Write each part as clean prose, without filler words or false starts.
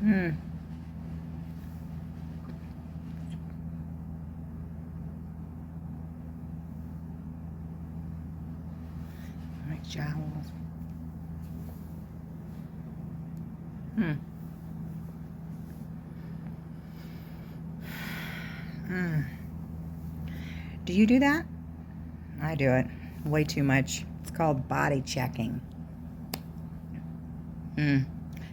Hmm. My jowls. Hmm. Hmm. Do you do that? I do it way too much. It's called body checking. Hmm.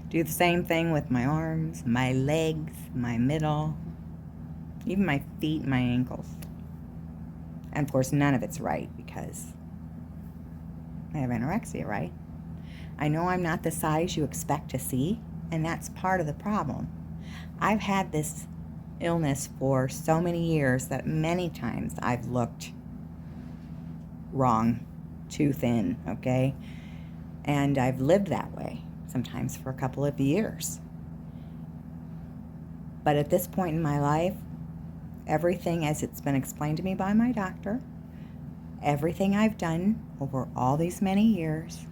Do the same thing with my arms, my legs, my middle, even my feet and my ankles. And of course, none of it's right because I have anorexia, right? I know I'm not the size you expect to see, and that's part of the problem. I've had this illness for so many years that many times I've looked wrong, too thin, okay? And I've lived that way, sometimes for a couple of years. But at this point in my life, everything as it's been explained to me by my doctor, everything I've done over all these many years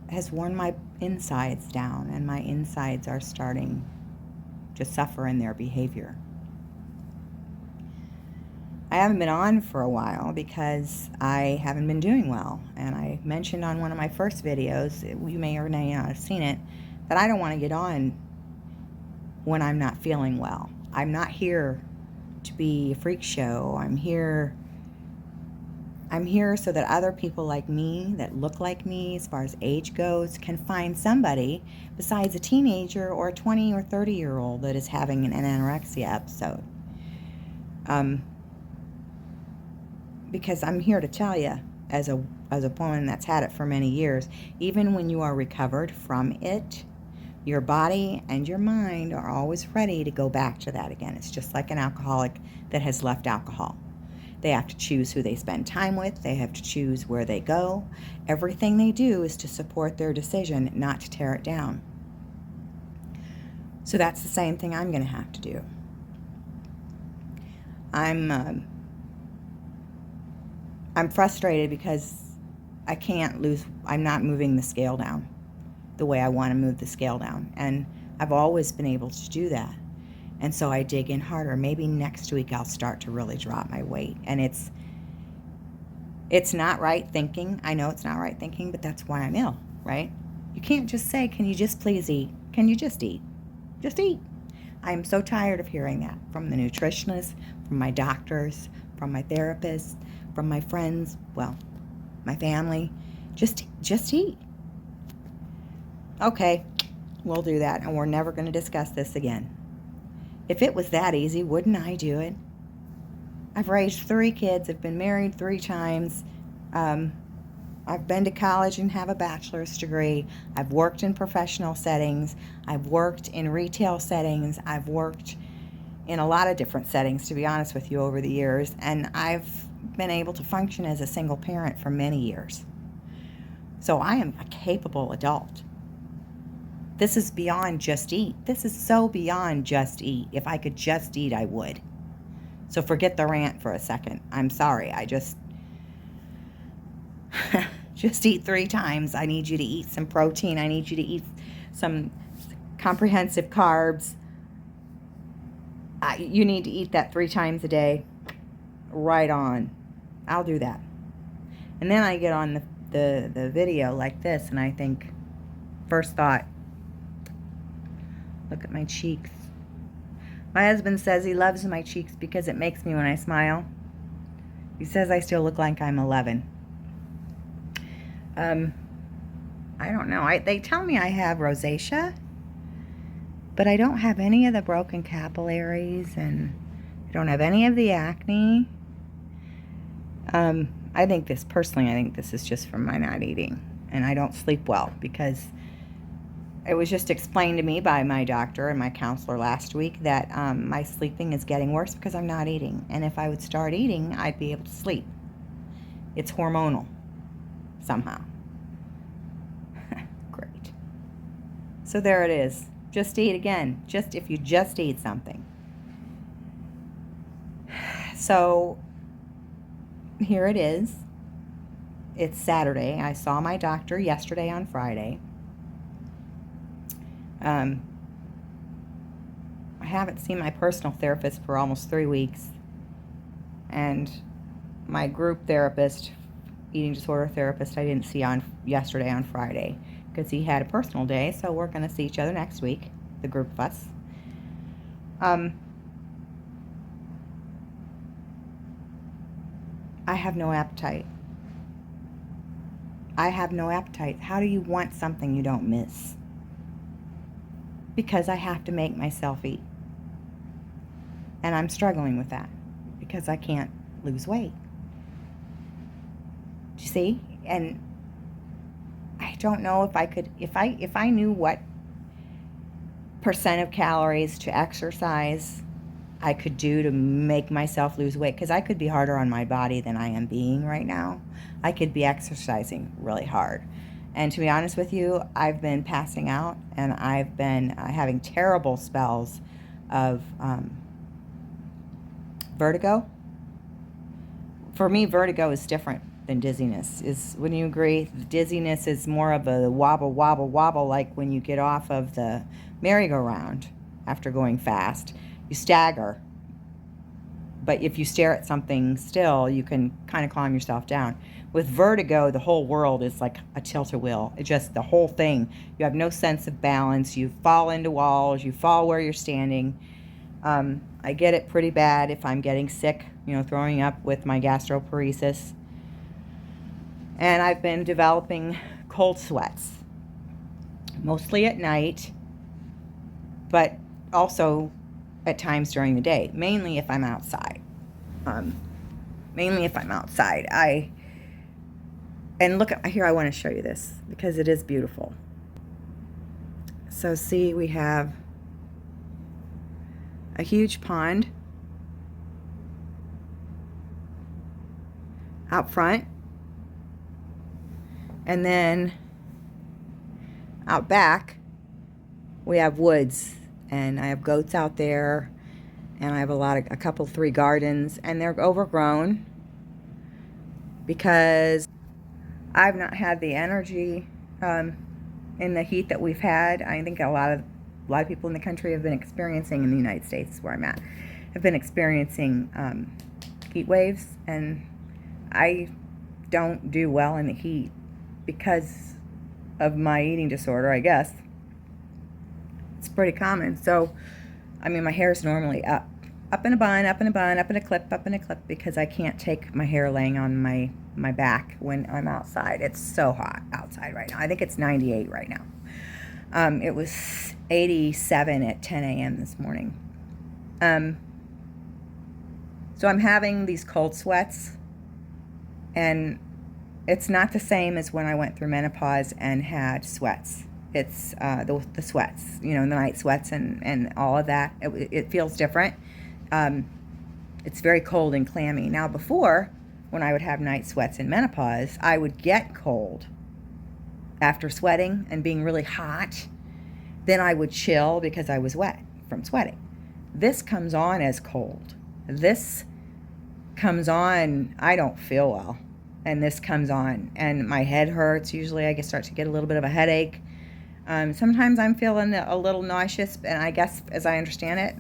has worn my insides down, and my insides are starting to suffer in their behavior. I haven't been on for a while because I haven't been doing well. And I mentioned on one of my first videos, you may or may not have seen it, that I don't want to get on when I'm not feeling well. I'm not here to be a freak show. I'm here so that other people like me, that look like me as far as age goes, can find somebody besides a teenager or a 20 or 30-year-old that is having an anorexia episode. Because I'm here to tell you, as a woman that's had it for many years, even when you are recovered from it, your body and your mind are always ready to go back to that again. It's just like an alcoholic that has left alcohol. They have to choose who they spend time with. They have to choose where they go. Everything they do is to support their decision, not to tear it down. So that's the same thing I'm going to have to do. I'm frustrated because I'm not moving the scale down the way I want to move the scale down. And I've always been able to do that. And so I dig in harder. Maybe next week I'll start to really drop my weight. And it's not right thinking. I know it's not right thinking, but that's why I'm ill, right? You can't just say, can you just please eat? Can you just eat? Just eat. I'm so tired of hearing that from the nutritionists, from my doctors, from my therapists, from my friends, well, my family. Just eat. Okay, we'll do that, and we're never going to discuss this again. If it was that easy, wouldn't I do it? I've raised 3 kids. I've been married 3 times. I've been to college and have a bachelor's degree. I've worked in professional settings. I've worked in retail settings. I've worked in a lot of different settings, to be honest with you, over the years. And I've been able to function as a single parent for many years. So I am a capable adult. This is beyond just eat. This is so beyond just eat. If I could just eat, I would. So forget the rant for a second. I'm sorry. I just eat 3 times. I need you to eat some protein. I need you to eat some comprehensive carbs. You need to eat that 3 times a day. Right on. I'll do that. And then I get on the video like this, and I think, first thought, look at my cheeks. My husband says he loves my cheeks because it makes me when I smile. He says I still look like I'm 11. I don't know. They tell me I have rosacea, but I don't have any of the broken capillaries, and I don't have any of the acne. I think this is just from my not eating, and I don't sleep well because it was just explained to me by my doctor and my counselor last week that my sleeping is getting worse because I'm not eating. And if I would start eating, I'd be able to sleep. It's hormonal, somehow. Great. So there it is. Just eat again. If you just eat something. So here it is. It's Saturday. I saw my doctor yesterday on Friday. I haven't seen my personal therapist for almost 3 weeks. And my group therapist, eating disorder therapist, I didn't see on yesterday on Friday because he had a personal day. So we're going to see each other next week, the group of us. I have no appetite. I have no appetite. How do you want something you don't miss? Because I have to make myself eat. And I'm struggling with that because I can't lose weight. Do you see? And I don't know if I could, if I knew what percent of calories to exercise I could do to make myself lose weight, because I could be harder on my body than I am being right now. I could be exercising really hard. And to be honest with you, I've been passing out, and I've been having terrible spells of vertigo. For me, vertigo is different than dizziness. Wouldn't you agree? Dizziness is more of a wobble, wobble, wobble, like when you get off of the merry-go-round after going fast. You stagger. But if you stare at something still, you can kind of calm yourself down. With vertigo, the whole world is like a tilt-a-wheel. It's just the whole thing. You have no sense of balance. You fall into walls. You fall where you're standing. I get it pretty bad if I'm getting sick, throwing up with my gastroparesis. And I've been developing cold sweats, mostly at night, but also at times during the day, mainly if I'm outside. And look at here, I want to show you this because it is beautiful. So see, we have a huge pond out front, and then out back we have woods, and I have goats out there, and I have a couple, 3 gardens, and they're overgrown because I've not had the energy in the heat that we've had. I think a lot of people in the country have been experiencing, in the United States where I'm at, have been experiencing heat waves, and I don't do well in the heat because of my eating disorder, I guess. It's pretty common. So, my hair is normally up in a bun, up in a clip, because I can't take my hair laying on my back when I'm outside. It's so hot outside right now. I think it's 98 right now. It was 87 at 10 a.m. this morning. So I'm having these cold sweats, and it's not the same as when I went through menopause and had sweats. It's the sweats, the night sweats and all of that. It feels different. It's very cold and clammy. Now before, when I would have night sweats in menopause, I would get cold after sweating and being really hot. Then I would chill because I was wet from sweating. This comes on as cold. This comes on, I don't feel well. And this comes on, and my head hurts. Usually I start to get a little bit of a headache. Sometimes I'm feeling a little nauseous, and I guess, as I understand it,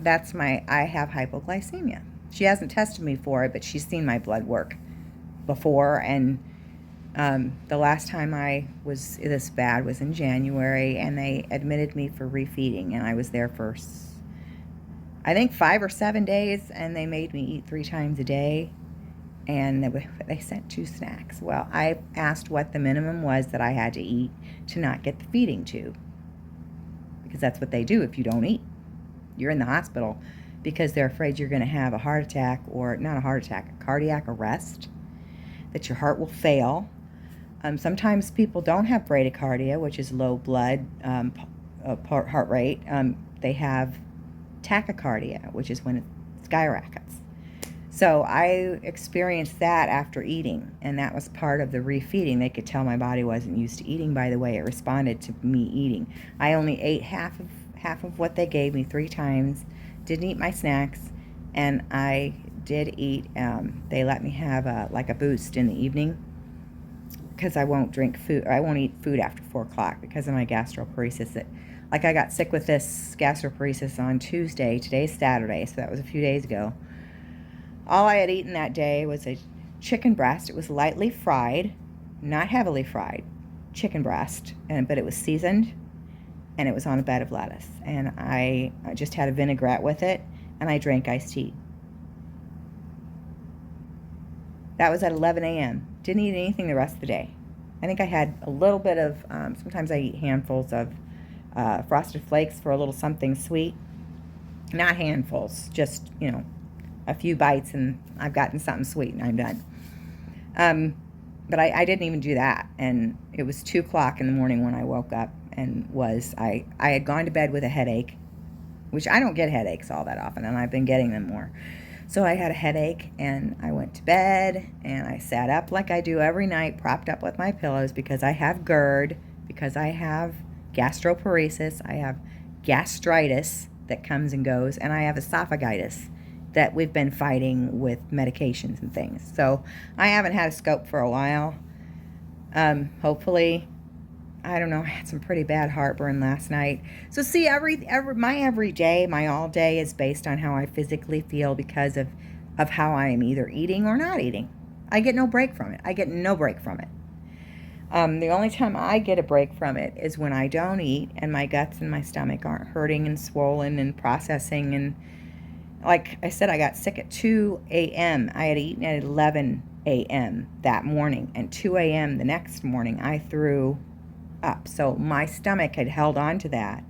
I have hypoglycemia. She hasn't tested me for it, but she's seen my blood work before, and the last time I was this bad was in January, and they admitted me for refeeding, and I was there for, I think, 5 or 7 days, and they made me eat 3 times a day, and they sent 2 snacks. Well, I asked what the minimum was that I had to eat to not get the feeding tube, because that's what they do if you don't eat. You're in the hospital because they're afraid you're going to have a heart attack, or not a heart attack, a cardiac arrest, that your heart will fail. Sometimes people don't have bradycardia, which is low blood heart rate. They have tachycardia, which is when it skyrockets. So I experienced that after eating, and that was part of the refeeding. They could tell my body wasn't used to eating by the way it responded to me eating. I only ate half of what they gave me 3 times, didn't eat my snacks, and I did eat, they let me have a boost in the evening, because I won't drink food, I won't eat food after 4 o'clock because of my gastroparesis. That Like, I got sick with this gastroparesis on Tuesday. Today's Saturday, so that was a few days ago. All I had eaten that day was a chicken breast. It was lightly fried, not heavily fried, chicken breast, but it was seasoned, and it was on a bed of lettuce. And I just had a vinaigrette with it, and I drank iced tea. That was at 11 a.m. Didn't eat anything the rest of the day. I think I had a little bit of, sometimes I eat handfuls of Frosted Flakes for a little something sweet. Not handfuls, just, a few bites, and I've gotten something sweet, and I'm done. But I didn't even do that, and it was 2 o'clock in the morning when I woke up, and I had gone to bed with a headache, which I don't get headaches all that often, and I've been getting them more. So I had a headache, and I went to bed, and I sat up like I do every night, propped up with my pillows, because I have GERD, because I have gastroparesis, I have gastritis that comes and goes, and I have esophagitis that we've been fighting with medications and things. So I haven't had a scope for a while. Hopefully, I don't know, I had some pretty bad heartburn last night. So see, my every day, my all day is based on how I physically feel because of how I am either eating or not eating. I get no break from it. The only time I get a break from it is when I don't eat and my guts and my stomach aren't hurting and swollen and processing. And like I said, I got sick at 2 a.m. I had eaten at 11 a.m. that morning, and 2 a.m. the next morning I threw up. So my stomach had held on to that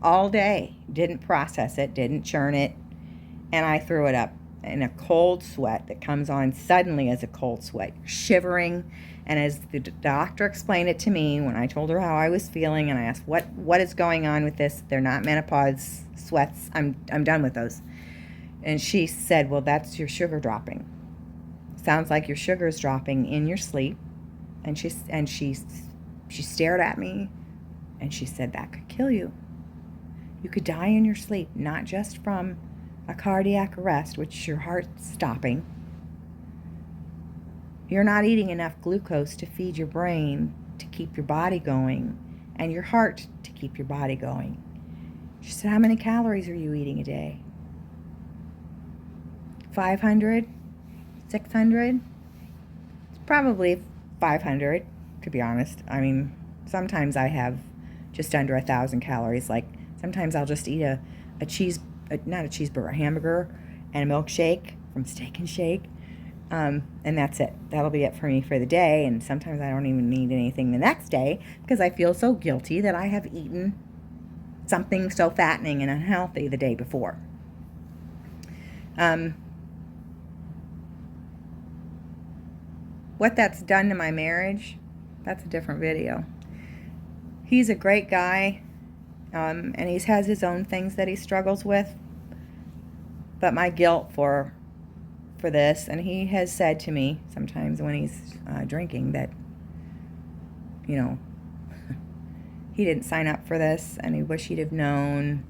all day, didn't process it, didn't churn it, and I threw it up in a cold sweat that comes on suddenly as a cold sweat, shivering. And as the doctor explained it to me, when I told her how I was feeling, and I asked what is going on with this, they're not menopause sweats, I'm done with those. And she said, well, that's your sugar dropping. Sounds like your sugar is dropping in your sleep. And she stared at me, and she said, that could kill you. You could die in your sleep, not just from a cardiac arrest, which is your heart stopping. You're not eating enough glucose to feed your brain to keep your body going, and your heart to keep your body going. She said, how many calories are you eating a day? 500? 600? It's probably 500, to be honest. I mean, sometimes I have just under 1,000 calories. Like, sometimes I'll just eat a hamburger and a milkshake from Steak and Shake. And that's it. That'll be it for me for the day. And sometimes I don't even need anything the next day because I feel so guilty that I have eaten something so fattening and unhealthy the day before. What that's done to my marriage, that's a different video. He's a great guy, and he has his own things that he struggles with. But my guilt for this, and he has said to me sometimes when he's drinking that, he didn't sign up for this, and he wished he'd have known.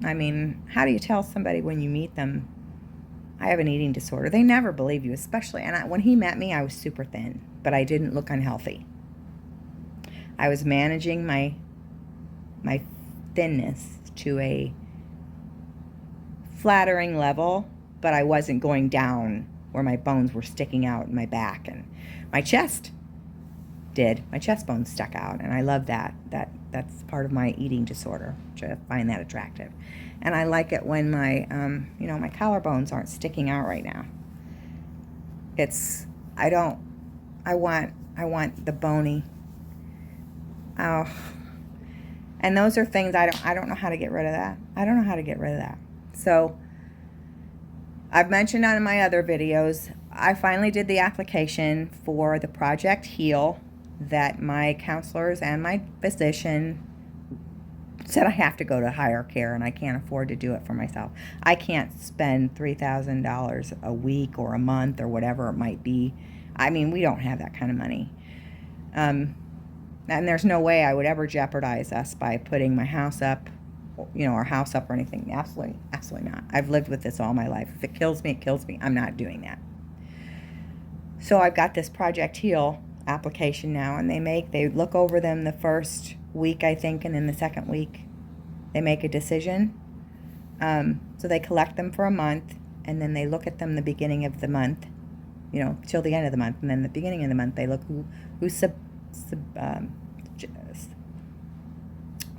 I mean, how do you tell somebody when you meet them, I have an eating disorder? They never believe you, especially, and when he met me, I was super thin, but I didn't look unhealthy. I was managing my thinness to a flattering level, but I wasn't going down where my bones were sticking out in my back, and my chest did. My chest bones stuck out, and I love that. That's part of my eating disorder, which I find that attractive. And I like it when my my collarbones aren't sticking out right now. I want the bony. Oh. And those are things I don't know how to get rid of that. I don't know how to get rid of that. So I've mentioned on my other videos, I finally did the application for the Project Heal that my counselors and my physician said I have to go to higher care, and I can't afford to do it for myself. I can't spend $3,000 a week or a month or whatever it might be. I mean, we don't have that kind of money. And there's no way I would ever jeopardize us by putting my house up, our house up or anything. Absolutely not. I've lived with this all my life. If it kills me, it kills me. I'm not doing that. So I've got this Project Heal application now, and they look over them the first week, I think, and then the second week they make a decision. So they collect them for a month, and then they look at them the beginning of the month, till the end of the month, and then the beginning of the month they look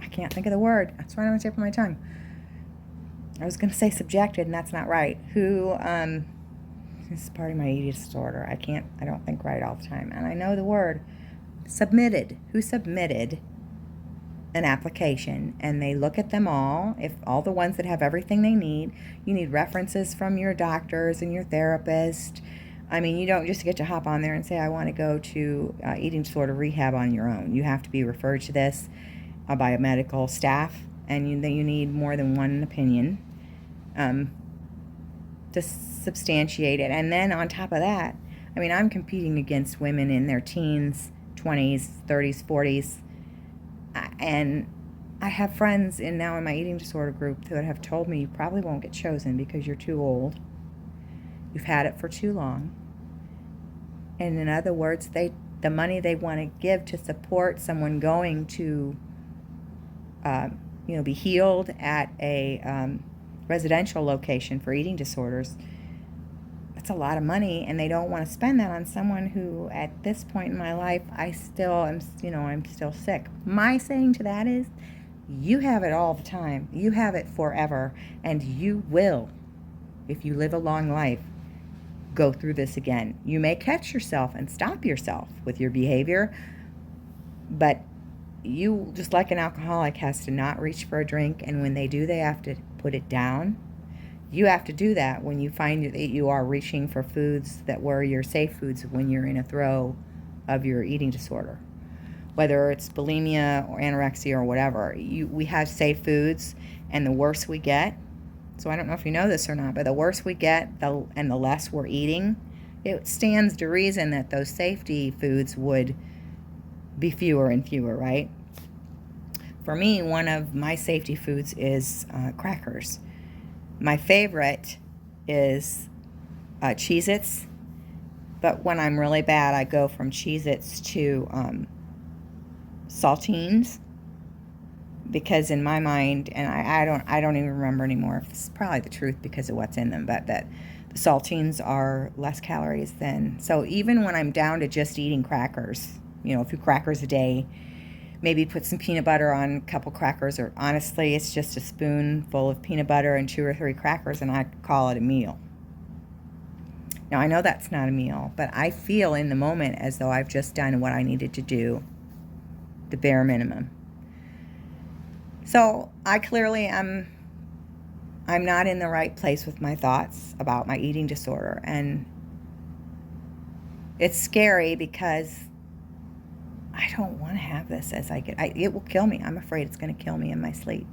I can't think of the word. That's right on the tip of my tongue. I was going to say subjected, and that's not right. This is part of my eating disorder. I don't think right all the time. And I know the word. Submitted. Who submitted an application, and they look at them all, if all the ones that have everything they need. You need references from your doctors and your therapist. I mean, you don't just get to hop on there and say, I want to go to eating disorder rehab on your own. You have to be referred to this by a medical staff, and you need more than one opinion to substantiate it. And then on top of that, I mean, I'm competing against women in their teens, 20s, 30s, 40s, and I have friends now in my eating disorder group that have told me you probably won't get chosen because you're too old. You've had it for too long. And in other words, the money they want to give to support someone going to be healed at a residential location for eating disorders, that's a lot of money, and they don't want to spend that on someone who, at this point in my life, I'm still sick. My saying to that is, you have it all the time. You have it forever, and you will, if you live a long life, go through this again. You may catch yourself and stop yourself with your behavior, but you, just like an alcoholic, has to not reach for a drink, and when they do, they have to put it down. You have to do that when you find that you are reaching for foods that were your safe foods when you're in a throw of your eating disorder. Whether it's bulimia or anorexia or whatever, we have safe foods, and the worse we get, so I don't know if you know this or not, but the worse we get and the less we're eating, it stands to reason that those safety foods would be fewer and fewer, right? For me, one of my safety foods is crackers. My favorite is Cheez-Its, but when I'm really bad, I go from Cheez-Its to saltines, because in my mind, and I don't even remember anymore if it's probably the truth because of what's in them, but that the saltines are less calories than, so even when I'm down to just eating crackers, a few crackers a day, maybe put some peanut butter on a couple crackers, or honestly, it's just a spoonful of peanut butter and 2 or 3 crackers, and I call it a meal. Now, I know that's not a meal, but I feel in the moment as though I've just done what I needed to do, the bare minimum. So I clearly I'm not in the right place with my thoughts about my eating disorder, and it's scary because I don't want to have this as it will kill me. I'm afraid it's going to kill me in my sleep.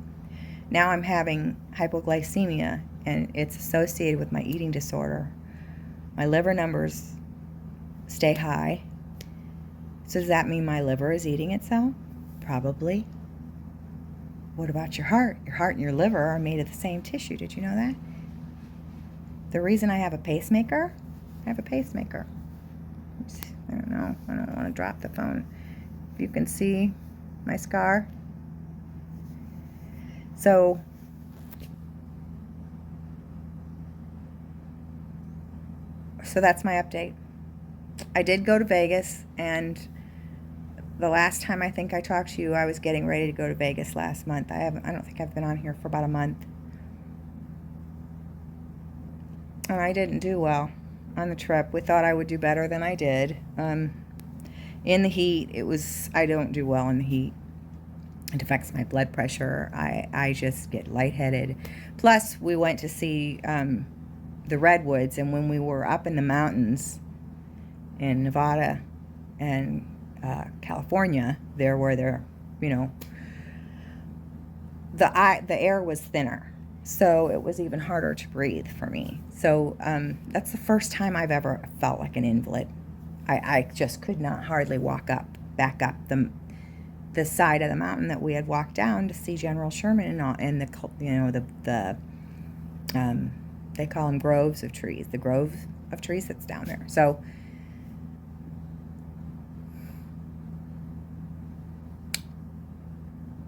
Now I'm having hypoglycemia, and it's associated with my eating disorder. My liver numbers stay high. So does that mean my liver is eating itself? Probably. What about your heart? Your heart and your liver are made of the same tissue. Did you know that? The reason I have a pacemaker, Oops, I don't know. I don't want to drop the phone. If you can see my scar. So that's my update. I did go to Vegas, and the last time I think I talked to you, I was getting ready to go to Vegas last month. I don't think I've been on here for about a month. And I didn't do well on the trip. We thought I would do better than I did. In the heat, I don't do well in the heat. It affects my blood pressure. I just get lightheaded. Plus, we went to see the redwoods, and when we were up in the mountains in Nevada and California, the air was thinner, so it was even harder to breathe for me. So that's the first time I've ever felt like an invalid. I just could not hardly back up the side of the mountain that we had walked down to see General Sherman and the they call them groves of trees, the grove of trees that's down there. So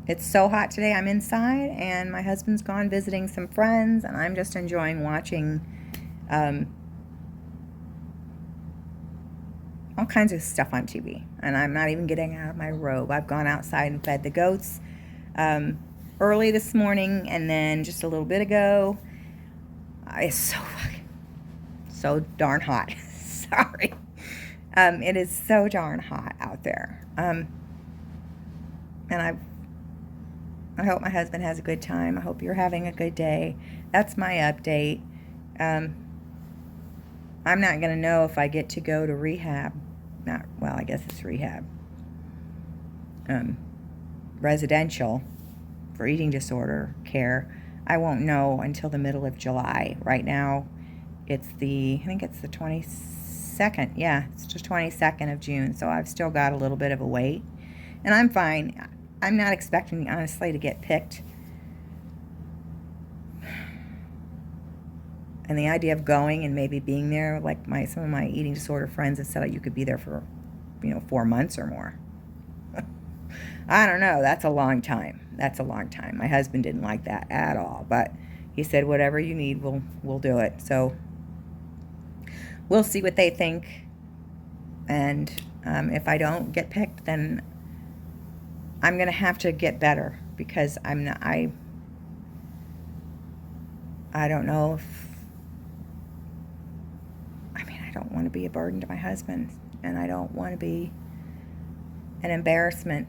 It's so hot today. I'm inside, and my husband's gone visiting some friends, and I'm just enjoying watching all kinds of stuff on TV. And I'm not even getting out of my robe. I've gone outside and fed the goats early this morning, and then just a little bit ago. It's so darn hot. Sorry. It is so darn hot out there. And I hope my husband has a good time. I hope you're having a good day. That's my update. I'm not going to know if I get to go to rehab. Well, I guess it's rehab. Residential for eating disorder care. I won't know until the middle of July. Right now, I think it's the 22nd. Yeah, it's the 22nd of June. So I've still got a little bit of a wait. And I'm fine. I'm not expecting, honestly, to get picked. And the idea of going and maybe being there, like some of my eating disorder friends have said, you could be there for, 4 months or more. I don't know. That's a long time. That's a long time. My husband didn't like that at all, but he said, whatever you need, we'll do it. So we'll see what they think. And if I don't get picked, then I'm going to have to get better, because I don't know if, I don't want to be a burden to my husband, and I don't want to be an embarrassment.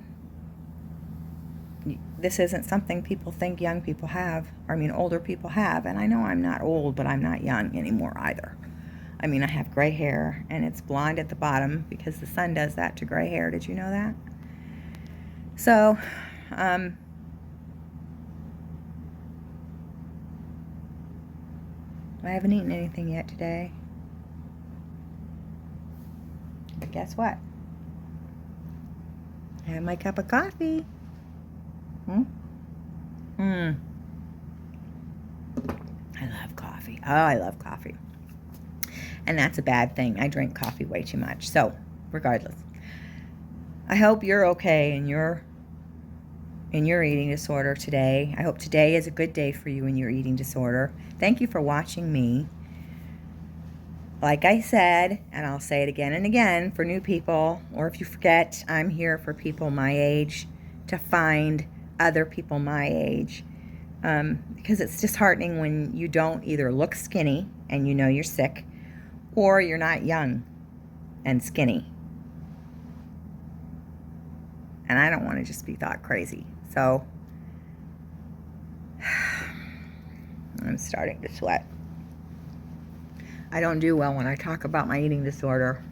This isn't something people think young people have, older people have, and I know I'm not old, but I'm not young anymore either. I have gray hair, and it's blonde at the bottom because the sun does that to gray hair. Did you know that? So, I haven't eaten anything yet today. But guess what? I have my cup of coffee. I love coffee. Oh, I love coffee. And that's a bad thing. I drink coffee way too much. So, regardless, I hope you're okay in your eating disorder today. I hope today is a good day for you in your eating disorder. Thank you for watching me. Like I said, and I'll say it again and again for new people, or if you forget, I'm here for people my age to find other people my age. Because it's disheartening when you don't either look skinny and you're sick, or you're not young and skinny. And I don't want to just be thought crazy. So, I'm starting to sweat. I don't do well when I talk about my eating disorder.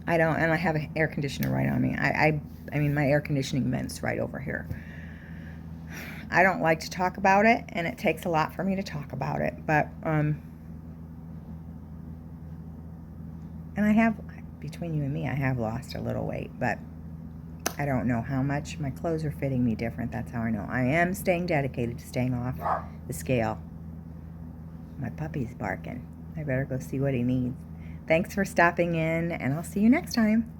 I don't, and I have an air conditioner right on me. My air conditioning vent's right over here. I don't like to talk about it, and it takes a lot for me to talk about it. But, and I have, between you and me, I have lost a little weight, but I don't know how much. My clothes are fitting me different. That's how I know. I am staying dedicated to staying off the scale. My puppy's barking. I better go see what he needs. Thanks for stopping in, and I'll see you next time.